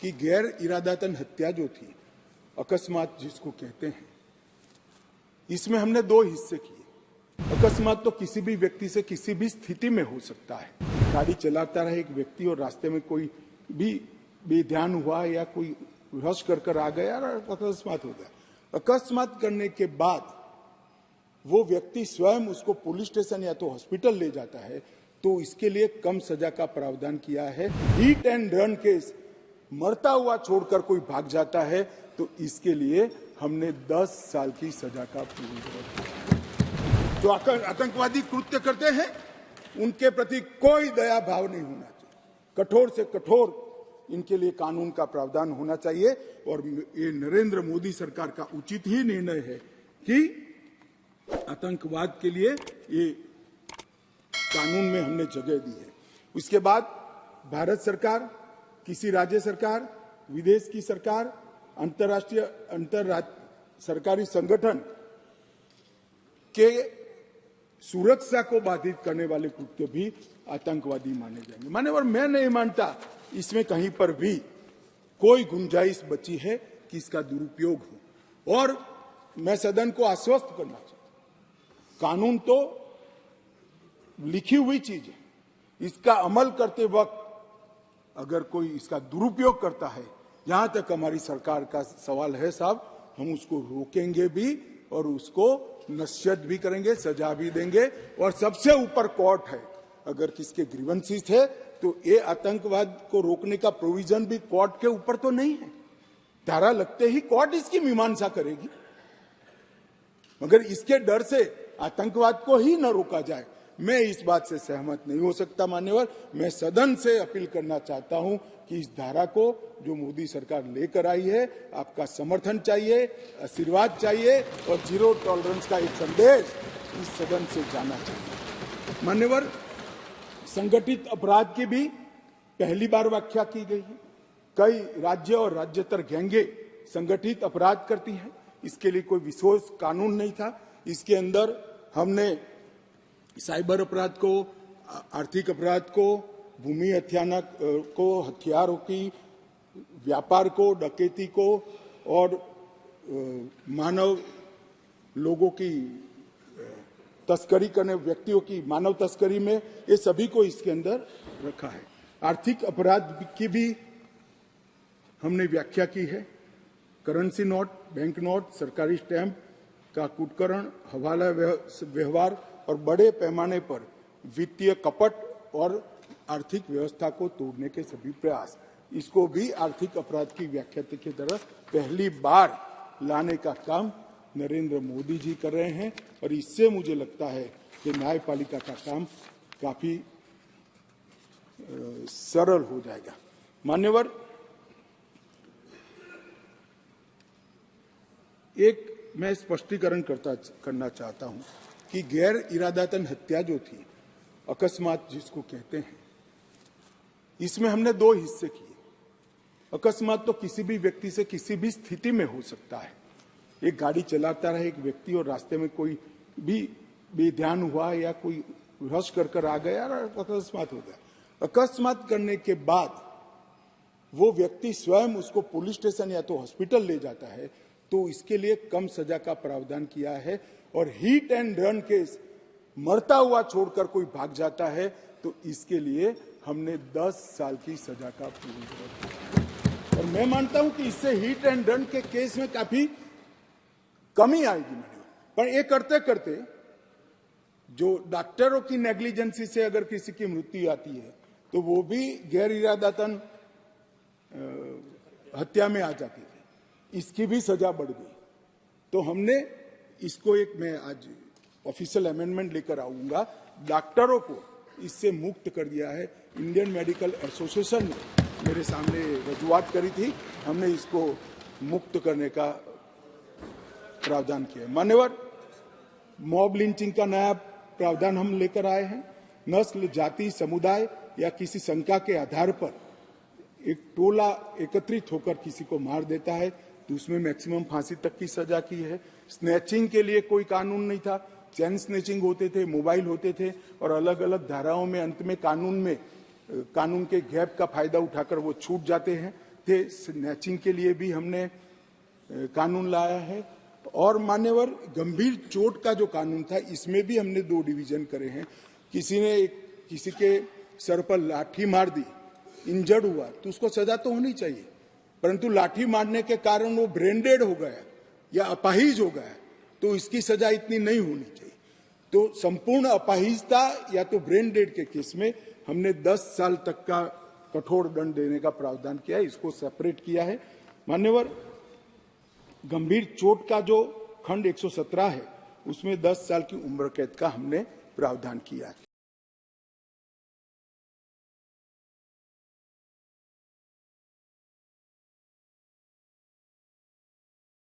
कि गैर इरादतन हत्या जो थी, अकस्मात जिसको कहते हैं, इसमें हमने दो हिस्से किए। अकस्मात तो किसी भी व्यक्ति से किसी भी स्थिति में हो सकता है। गाड़ी चलाता रहे एक व्यक्ति और रास्ते में कोई भी बेध्यान हुआ या कोई रश कर आ गया और अकस्मात हो गया। अकस्मात करने के बाद वो व्यक्ति स्वयं उसको पुलिस स्टेशन या तो हॉस्पिटल ले जाता है, तो इसके लिए कम सजा का प्रावधान किया है। हिट एंड रन केस, मरता हुआ छोड़कर कोई भाग जाता है, तो इसके लिए हमने 10 साल की सजा का प्रावधान किया। जो आतंकवादी कृत्य करते हैं उनके प्रति कोई दया भाव नहीं होना चाहिए। कठोर से कठोर इनके लिए कानून का प्रावधान होना चाहिए। और ये नरेंद्र मोदी सरकार का उचित ही निर्णय है कि आतंकवाद के लिए ये कानून में हमने जगह दी है। उसके बाद भारत सरकार, किसी राज्य सरकार, विदेश की सरकार, अंतर्राष्ट्रीय सरकारी संगठन के सुरक्षा को बाधित करने वाले कृत्य भी आतंकवादी माने जाएंगे। माने और मैं नहीं मानता इसमें कहीं पर भी कोई गुंजाइश बची है कि इसका दुरुपयोग हो। और मैं सदन को आश्वस्त करना चाहता हूं, कानून तो लिखी हुई चीज है, इसका अमल करते वक्त अगर कोई इसका दुरुपयोग करता है, यहां तक हमारी सरकार का सवाल है साहब, हम उसको रोकेंगे भी और उसको नसीहत भी करेंगे, सजा भी देंगे। और सबसे ऊपर कोर्ट है। अगर किसके ग्रीवेंसेस है तो ये आतंकवाद को रोकने का प्रोविजन भी कोर्ट के ऊपर तो नहीं है। धारा लगते ही कोर्ट इसकी मीमांसा करेगी, मगर इसके डर से आतंकवाद को ही न रोका जाए, मैं इस बात से सहमत नहीं हो सकता। मान्यवर, मैं सदन से अपील करना चाहता हूं कि इस धारा को जो मोदी सरकार लेकर आई है, आपका समर्थन चाहिए, आशीर्वाद चाहिए और जीरो टॉलरेंस का एक संदेश इस सदन से जाना चाहिए। मान्यवर, संगठित अपराध की भी पहली बार व्याख्या की गई है। कई राज्य और राज्यतर गैंगे संगठित अपराध करती हैं, इसके लिए कोई विशेष कानून नहीं था। इसके अंदर हमने साइबर अपराध को, आर्थिक अपराध को, भूमि हत्याना को, हथियारों की व्यापार को, डकैती को और मानव लोगों की तस्करी करने व्यक्तियों की मानव तस्करी में, ये सभी को इसके अंदर रखा है। आर्थिक अपराध की भी हमने व्याख्या की है। करेंसी नोट, बैंक नोट, सरकारी स्टैंप का कुटकरण, हवाला व्यवहार और बड़े पैमाने पर वित्तीय कपट और आर्थिक व्यवस्था को तोड़ने के सभी प्रयास, इसको भी आर्थिक अपराध की व्याख्या की तरह पहली बार लाने का काम नरेंद्र मोदी जी कर रहे हैं। और इससे मुझे लगता है कि न्यायपालिका का काम काफी सरल हो जाएगा। मान्यवर, एक मैं स्पष्टीकरण करना चाहता हूं कि गैर इरादतन हत्या जो थी, अकस्मात जिसको कहते हैं, इसमें हमने दो हिस्से किए। अकस्मात तो किसी भी व्यक्ति से किसी भी स्थिति में हो सकता है। एक गाड़ी चलाता रहे एक व्यक्ति और रास्ते में कोई भी बेध्यान हुआ या कोई रश कर आ गया और अकस्मात हो गया। अकस्मात करने के बाद वो व्यक्ति स्वयं उसको पुलिस स्टेशन या तो हॉस्पिटल ले जाता है, तो इसके लिए कम सजा का प्रावधान किया है। और हिट एंड रन केस, मरता हुआ छोड़कर कोई भाग जाता है, तो इसके लिए हमने 10 साल की सजा का प्रावधान किया। और मैं मानता हूं कि इससे हिट एंड रन के केस में काफी कमी आएगी। पर ये करते करते जो डॉक्टरों की नेग्लिजेंसी से अगर किसी की मृत्यु आती है, तो वो भी गैर इरादतन हत्या में आ जाती थी, इसकी भी सजा बढ़ गई। तो हमने इसको एक, मैं आज ऑफिशियल अमेंडमेंट लेकर आऊंगा, डॉक्टरों को इससे मुक्त कर दिया है। इंडियन मेडिकल एसोसिएशन ने मेरे सामने रजूआत करी थी, हमने इसको मुक्त करने का प्रावधान किया। मान्यवर, मॉब लिंचिंग का नया प्रावधान हम लेकर आए हैं। नस्ल, जाति, समुदाय या किसी शंका के आधार पर एक टोला एकत्रित होकर किसी को मार देता है, तो उसमें मैक्सिमम फांसी तक की सजा की है। स्नैचिंग के लिए कोई कानून नहीं था, चैन स्नैचिंग होते थे, मोबाइल होते थे और अलग अलग धाराओं में अंत में कानून के गैप का फायदा उठाकर वो छूट जाते हैं। थे, स्नैचिंग के लिए भी हमने कानून लाया है। और मान्यवर, गंभीर चोट का जो कानून था, इसमें भी हमने 2 डिवीजन करे हैं। किसी के सर पर लाठी मार दी, इंजर्ड हुआ, तो उसको सजा तो होनी चाहिए, परंतु लाठी मारने के कारण वो ब्रेन डेड हो गया या अपाहिज हो गया, तो इसकी सजा इतनी नहीं होनी चाहिए। तो संपूर्ण अपाहिजता या तो ब्रेन डेड के केस में हमने 10 साल तक का कठोर दंड देने का प्रावधान किया है, इसको सेपरेट किया है। मान्यवर, गंभीर चोट का जो खंड 117 है, उसमें 10 साल की उम्र कैद का हमने प्रावधान किया है।